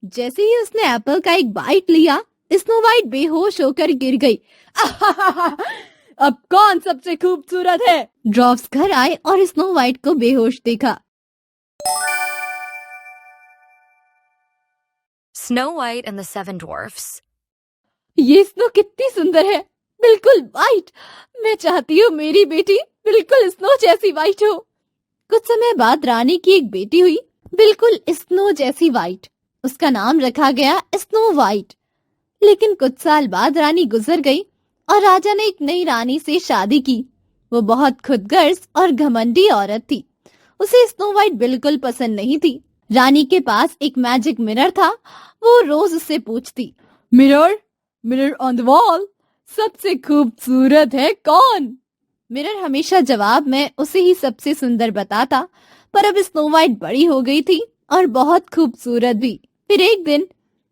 जैसे ही उसने एप्पल का एक बाइट लिया, स्नो वाइट बेहोश होकर गिर गई। अब कौन सबसे खूबसूरत है? ड्रॉप्स घर आए और स्नो वाइट को बेहोश देखा। Snow White and the Seven Dwarfs. ये स्नो कितनी सुंदर है, बिल्कुल वाइट। मैं चाहती हूँ मेरी बेटी बिल्कुल स्नो जैसी वाइट हो। कुछ समय बाद रानी की एक बेटी हुई, बिल्कुल स्नो जैसी वाइट। उसका नाम रखा गया स्नो वाइट। लेकिन कुछ साल बाद रानी गुजर गई और राजा ने एक नई रानी से शादी की। वो बहुत खुदगर्ज और घमंडी औरत थी। उसे स्नो वाइट बिल्कुल पसंद नहीं थी। रानी के पास एक मैजिक मिरर था। वो रोज उससे पूछती, mirror, mirror on the wall, सबसे खूबसूरत है कौन? मिरर हमेशा जवाब में उसे ही सबसे सुंदर बताता। पर अब स्नो वाइट बड़ी हो गई थी और बहुत खूबसूरत भी। फिर एक दिन,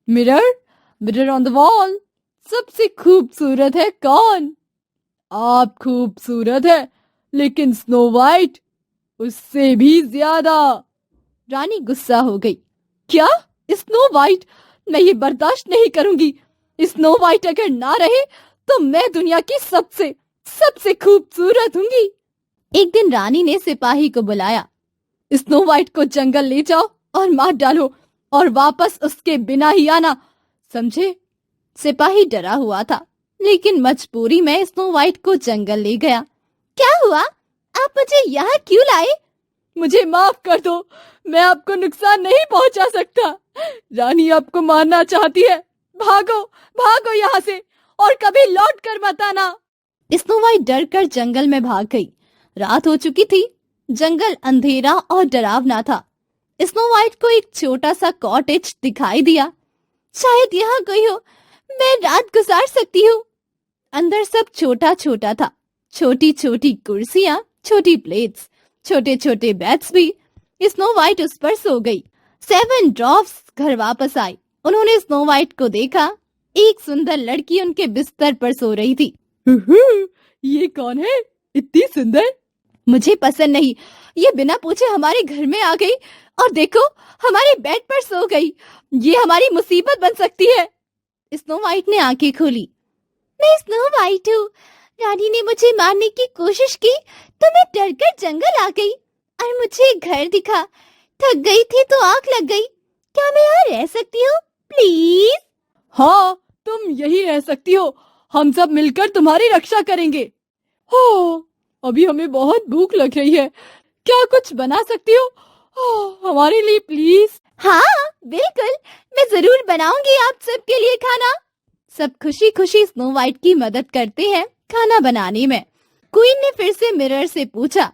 mirror, mirror on the wall, सबसे खूबसूरत है कौन? आप खूबसूरत है, लेकिन स्नो वाइट उससे भी ज्यादा। रानी गुस्सा हो गई। क्या? Snow white? मैं ये बर्दाश्त नहीं करूंगी। स्नो वाइट अगर ना रहे तो मैं दुनिया की सबसे सबसे खूबसूरत होंगी। एक दिन रानी ने सिपाही को बुलाया। स्नो वाइट को जंगल ले जाओ और मार डालो और वापस उसके बिना ही आना, समझे? सिपाही डरा हुआ था, लेकिन मजबूरी में स्नो वाइट को जंगल ले गया। क्या हुआ? आप मुझे यहाँ क्यों लाए? मुझे माफ कर दो, मैं आपको नुकसान नहीं पहुंचा सकता। रानी आपको मारना चाहती है। भागो, भागो यहाँ से और कभी लौट कर मत आना। स्नो वाइट डर कर जंगल में भाग गई। रात हो चुकी थी। जंगल अंधेरा और डरावना था। स्नो वाइट को एक छोटा सा कॉटेज दिखाई दिया। शायद यहाँ कोई हो, मैं रात गुजार सकती हूँ। अंदर सब छोटा छोटा था। छोटी छोटी कुर्सियाँ, छोटी प्लेट्स, छोटे छोटे बेड्स भी। स्नो वाइट उस पर सो गई। सेवन ड्रॉप्स घर वापस आई। उन्होंने स्नो वाइट को देखा। एक सुंदर लड़की उनके बिस्तर पर सो रही थी। ये कौन है, इतनी सुंदर? मुझे पसंद नहीं। ये बिना पूछे हमारे घर में आ गई और देखो, हमारे बेड पर सो गई। ये हमारी मुसीबत बन सकती है। स्नो वाइट ने आंखें खोली। मैं स्नो वाइट हूँ। रानी ने मुझे मारने की कोशिश की तो मैं डरकर जंगल आ गई और मुझे घर दिखा। थक गई थी तो आंख लग गई। क्या मैं यहाँ रह सकती हूँ प्लीज? हाँ, तुम यही रह सकती हो। हम सब मिलकर तुम्हारी रक्षा करेंगे। हो, अभी हमें बहुत भूख लग रही है। क्या कुछ बना सकती हो हमारे लिए प्लीज? हाँ बिल्कुल, मैं जरूर बनाऊंगी आप सबके लिए खाना। सब खुशी खुशी स्नो वाइट की मदद करते हैं खाना बनाने में। क्वीन ने फिर से मिरर से पूछा,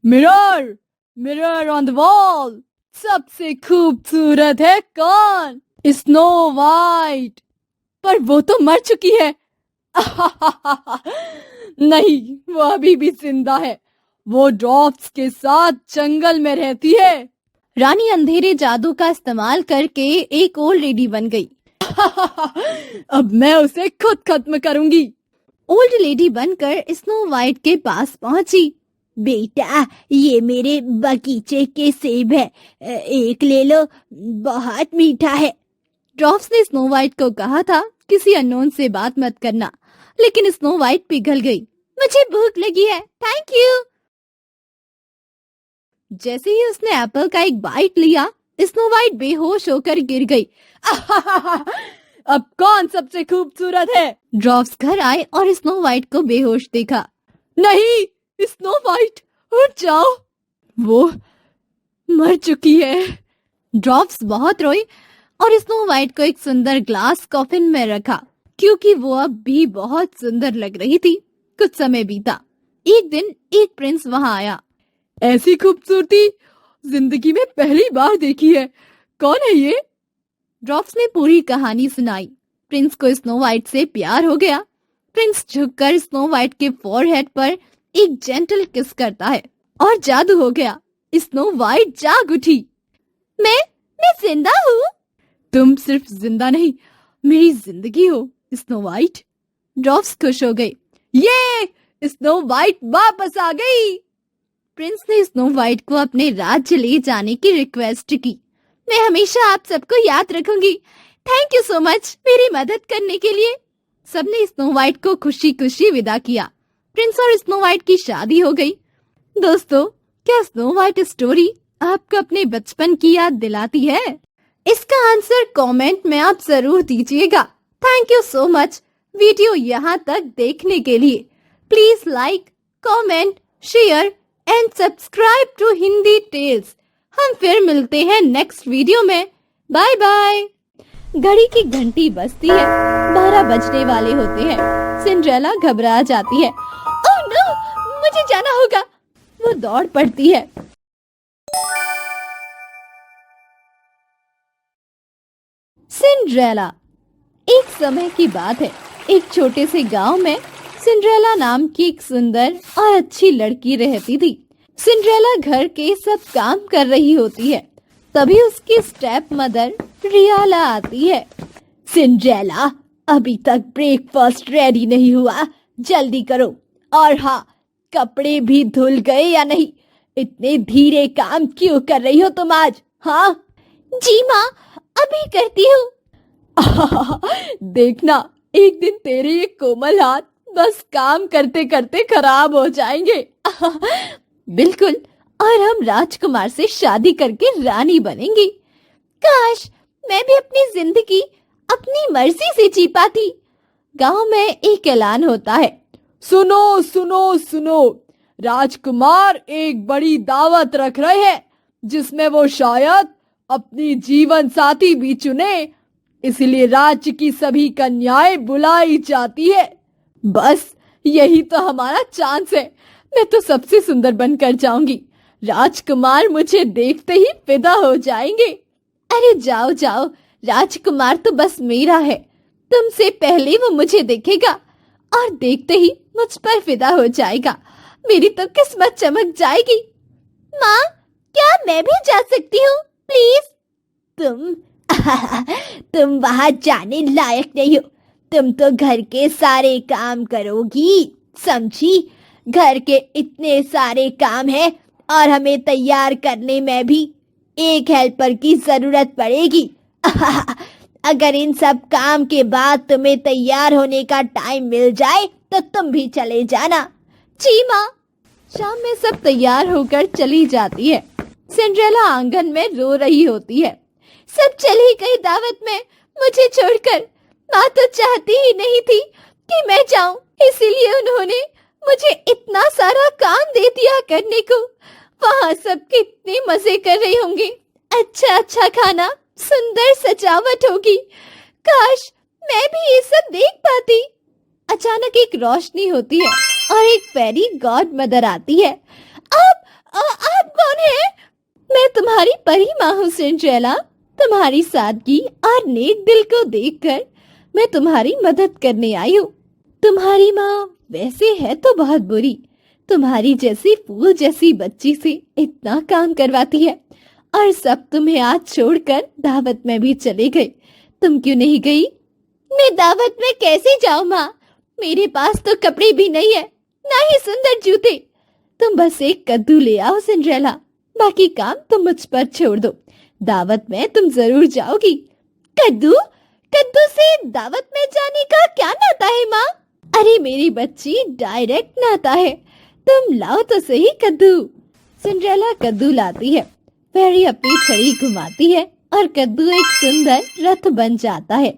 mirror, mirror on the wall, सबसे खूबसूरत है कौन? Snow white. पर वो तो मर चुकी है। नहीं, वो अभी भी जिंदा है। वो ड्रॉप्स के साथ जंगल में रहती है। रानी अंधेरे जादू का इस्तेमाल करके एक ओल्ड लेडी बन गई। अब मैं उसे खुद खत्म करूंगी। ओल्ड लेडी बनकर स्नो वाइट के पास पहुंची। बेटा, ये मेरे बगीचे के सेब है, एक ले लो, बहुत मीठा है। ड्रॉप्स ने स्नो वाइट को कहा था किसी अननोन से बात मत करना, लेकिन स्नो वाइट पिघल गई। मुझे भूख लगी है, थैंक यू। जैसे ही उसने एप्पल का एक बाइट लिया, स्नो वाइट बेहोश होकर गिर गई। अब कौन सबसे खूबसूरत है? ड्रॉप्स घर आए और स्नो वाइट को बेहोश देखा। नहीं, स्नो वाइट उठ जाओ, वो मर चुकी है। ड्रॉप्स बहुत रोई और स्नो वाइट को एक सुंदर ग्लास कॉफिन में रखा, क्योंकि वो अब भी बहुत सुंदर लग रही थी। कुछ समय बीता। एक दिन एक प्रिंस वहां आया। ऐसी खूबसूरती जिंदगी में पहली बार देखी है। कौन है ये? ड्रॉप्स ने पूरी कहानी सुनाई। प्रिंस को स्नो वाइट से प्यार हो गया। प्रिंस झुककर स्नो वाइट के फोरहेड पर एक जेंटल किस करता है और जादू हो गया। स्नो वाइट जाग उठी। मैं जिंदा हूँ। तुम सिर्फ जिंदा नहीं, मेरी जिंदगी हो स्नो वाइट। ड्रॉप्स खुश हो गए। ये स्नो वाइट वापस आ गई। प्रिंस ने स्नो वाइट को अपने राज्य ले जाने की रिक्वेस्ट की, मैं हमेशा आप सबको याद रखूंगी। थैंक यू सो मच मेरी मदद करने के लिए। सबने स्नो वाइट को खुशी खुशी विदा किया। प्रिंस और स्नो वाइट की शादी हो गई। दोस्तों, क्या स्नो वाइट स्टोरी आपको अपने बचपन की याद दिलाती है? इसका आंसर कमेंट में आप जरूर दीजिएगा। Thank you so much video यहाँ तक देखने के लिए। Please like, comment, share and subscribe to Hindi tales. हम फिर मिलते हैं नेक्स्ट वीडियो में। Bye bye. घड़ी की घंटी बजती है। 12 बजने वाले होते हैं। सिंड्रेला घबरा जाती है। ओह नो, मुझे जाना होगा। वो दौड़ पड़ती है। सिंड्रेला। एक समय की बात है। एक छोटे से गांव में सिंड्रेला नाम की एक सुंदर और अच्छी लड़की रहती थी। सिंड्रेला घर के सब काम कर रही होती है। तभी उसकी स्टेप मदर रियाला आती है। सिंड्रेला, अभी तक ब्रेकफास्ट रेडी नहीं हुआ, जल्दी करो। और हाँ, कपड़े भी धुल गए या नहीं? इतने धीरे काम क्यों कर रही हो तुम आज? हाँ जी माँ, अभी करती हूँ। देखना, एक दिन तेरे ये कोमल हाथ बस काम करते करते खराब हो जाएंगे। बिल्कुल, और हम राजकुमार से शादी करके रानी बनेंगी। काश मैं भी अपनी जिंदगी अपनी मर्जी से जी पाती। गांव में एक ऐलान होता है। सुनो सुनो सुनो, राजकुमार एक बड़ी दावत रख रहे हैं जिसमें वो शायद अपनी जीवन साथी भी चुने, इसलिए राज्य की सभी कन्याएं बुलाई जाती है। बस यही तो हमारा चांस है। मैं तो सबसे सुंदर बनकर जाऊंगी। राजकुमार मुझे देखते ही फिदा हो जाएंगे। अरे जाओ जाओ, राजकुमार तो बस मेरा है। तुमसे पहले वो मुझे देखेगा और देखते ही मुझ पर फिदा हो जाएगा। मेरी तो किस्मत चमक जाएगी। माँ, क्या मैं भी जा सकती हूँ प्लीज? तुम वहाँ जाने लायक नहीं हो। तुम तो घर के सारे काम करोगी, समझी? घर के इतने सारे काम हैं और हमें तैयार करने में भी एक हेल्पर की जरूरत पड़ेगी। अगर इन सब काम के बाद तुम्हें तैयार होने का टाइम मिल जाए तो तुम भी चले जाना। जी माँ। शाम में सब तैयार होकर चली जाती है। सिंड्रेला आंगन में रो रही होती है। सब चली गई दावत में, मुझे छोड़कर। माँ तो चाहती ही नहीं थी कि मैं जाऊं, इसीलिए उन्होंने मुझे इतना सारा काम दे दिया करने को। वहाँ सब कितने मजे कर रही होंगी। अच्छा अच्छा खाना, सुंदर सजावट होगी। काश मैं भी ये सब देख पाती। अचानक एक रोशनी होती है और एक फेरी गॉड मदर आती है। आप कौन है? मैं तुम्हारी परी माँ हूँ सिंड्रेला। तुम्हारी सादगी और नेक दिल को देखकर मैं तुम्हारी मदद करने आई हूँ। तुम्हारी माँ वैसे है तो बहुत बुरी। तुम्हारी जैसी फूल जैसी बच्ची से इतना काम करवाती है और सब तुम्हें आज छोड़कर दावत में भी चले गए। तुम क्यों नहीं गई? मैं दावत में कैसे जाऊँ माँ? मेरे पास तो कपड़े भी नहीं है, ना ही सुंदर जूते। तुम बस एक कद्दू ले आओ सिंड्रेला, बाकी काम तुम मुझ पर छोड़ दो। दावत में तुम जरूर जाओगी। कद्दू? कद्दू से दावत में जाने का क्या नाता है माँ? अरे मेरी बच्ची, डायरेक्ट नाता है। तुम लाओ तो सही कद्दू। सिंड्रेला कद्दू लाती है। फेरी अपनी छड़ी घुमाती है और कद्दू एक सुंदर रथ बन जाता है।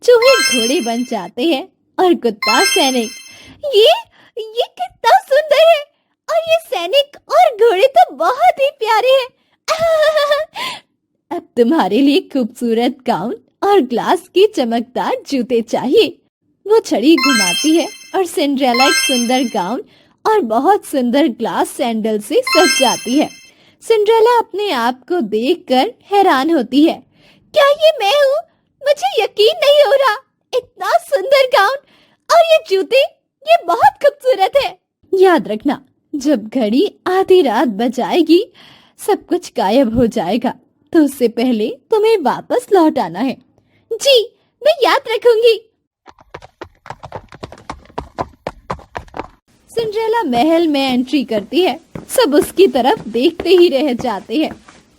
चूहे घोड़े बन जाते हैं और कुत्ता सैनिक। ये कितना सुंदर है, और ये सैनिक और घोड़े तो बहुत ही प्यारे हैं। अब तुम्हारे लिए खूबसूरत गाउन और ग्लास के चमकदार जूते चाहिए। वो छड़ी घुमाती है और सिंड्रेला एक सुंदर गाउन और बहुत सुंदर ग्लास सैंडल से सज जाती है। सिंड्रेला अपने आप को देखकर हैरान होती है। क्या ये मैं हूँ? मुझे यकीन नहीं हो रहा। इतना सुंदर गाउन और ये जूते, ये बहुत खूबसूरत है। याद रखना, जब घड़ी आधी रात बजाएगी सब कुछ गायब हो जाएगा, तो उससे पहले तुम्हें वापस लौट आना है। जी, मैं याद रखूंगी। सिंड्रेला महल में एंट्री करती है। सब उसकी तरफ देखते ही रह जाते हैं।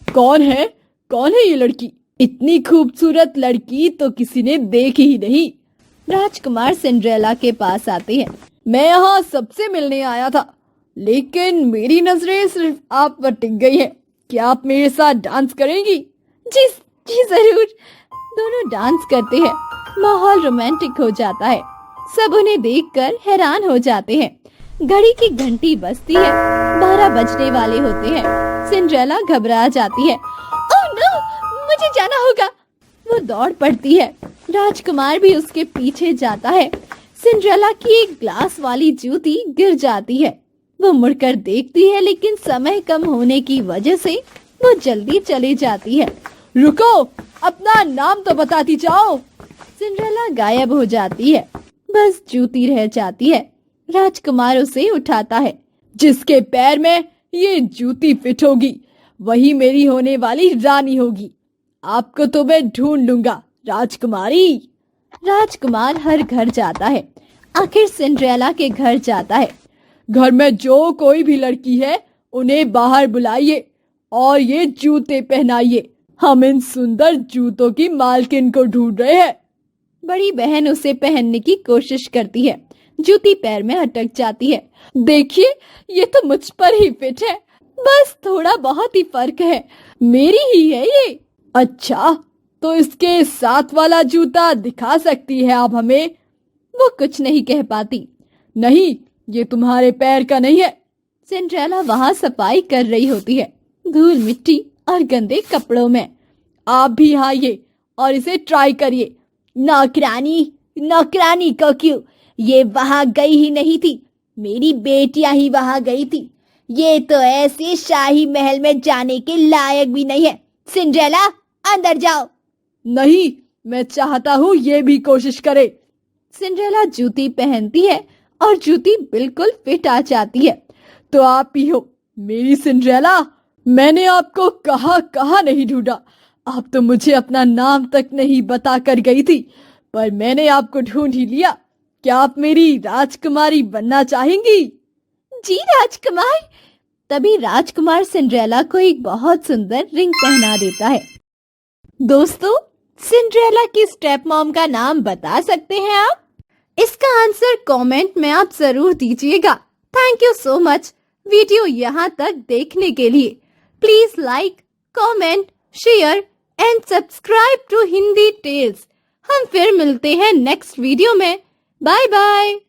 कौन है? कौन है ये लड़की? इतनी खूबसूरत लड़की तो किसी ने देखी ही नहीं। राजकुमार सिंड्रेला के पास आते हैं। मैं यहाँ सबसे मिलने आया था, लेकिन मेरी नजरें सिर्फ आप पर टिक गई हैं। क्या आप मेरे साथ डांस करेंगी? जी जी जरूर। दोनों डांस करते हैं। माहौल रोमांटिक हो जाता है। सब उन्हें देखकर हैरान हो जाते हैं। घड़ी की घंटी बजती है। 12 बजने वाले होते हैं। सिंड्रेला घबरा जाती है। ओह नो, मुझे जाना होगा। वो दौड़ पड़ती है। राजकुमार भी उसके पीछे जाता है। सिंड्रेला की एक ग्लास वाली जूती गिर जाती है। वो मुड़कर देखती है, लेकिन समय कम होने की वजह से वो जल्दी चली जाती है। रुको, अपना नाम तो बताती जाओ। सिंड्रेला गायब हो जाती है। बस जूती रह जाती है। राजकुमार उसे उठाता है। जिसके पैर में ये जूती फिट होगी वही मेरी होने वाली रानी होगी। आपको तो मैं ढूंढ लूंगा, राजकुमारी। राजकुमार हर घर जाता है। आखिर सिंड्रेला के घर जाता है। घर में जो कोई भी लड़की है उन्हें बाहर बुलाइए और ये जूते पहनाइए। हम इन सुंदर जूतों की मालकिन को ढूंढ रहे हैं। बड़ी बहन उसे पहनने की कोशिश करती है। जूती पैर में अटक जाती है। देखिए, ये तो मुझ पर ही फिट है, बस थोड़ा बहुत ही फर्क है। मेरी ही है ये। अच्छा, तो इसके साथ वाला जूता दिखा सकती है आप हमें? वो कुछ नहीं कह पाती। नहीं, ये तुम्हारे पैर का नहीं है। सिंड्रेला वहाँ सफाई कर रही होती है, धूल मिट्टी और गंदे कपड़ों में। आप भी आइए और इसे ट्राई करिए। नौकरानी, नौकरानी को क्यों? ये वहाँ गई ही नहीं थी, मेरी बेटियां ही वहाँ गई थी। ये तो ऐसे शाही महल में जाने के लायक भी नहीं है। सिंड्रेला, अंदर जाओ। नहीं, मैं चाहता हूँ ये भी कोशिश करे। सिंड्रेला जूती पहनती है और जूती बिल्कुल फिट आ जाती है। तो आप ही हो मेरी सिंड्रेला। मैंने आपको कहाँ नहीं ढूंढा। आप तो मुझे अपना नाम तक नहीं बता कर गई थी, पर मैंने आपको ढूंढ ही लिया। क्या आप मेरी राजकुमारी बनना चाहेंगी? जी राजकुमार। तभी राजकुमार सिंड्रेला को एक बहुत सुंदर रिंग पहना देता है। दोस्तों, सिंड्रेला की स्टेप मॉम का नाम बता सकते हैं आप? इसका आंसर कमेंट में आप जरूर दीजिएगा। Thank you so much video यहाँ तक देखने के लिए। Please like, comment, share and subscribe to Hindi tales. हम फिर मिलते हैं नेक्स्ट वीडियो में। Bye bye.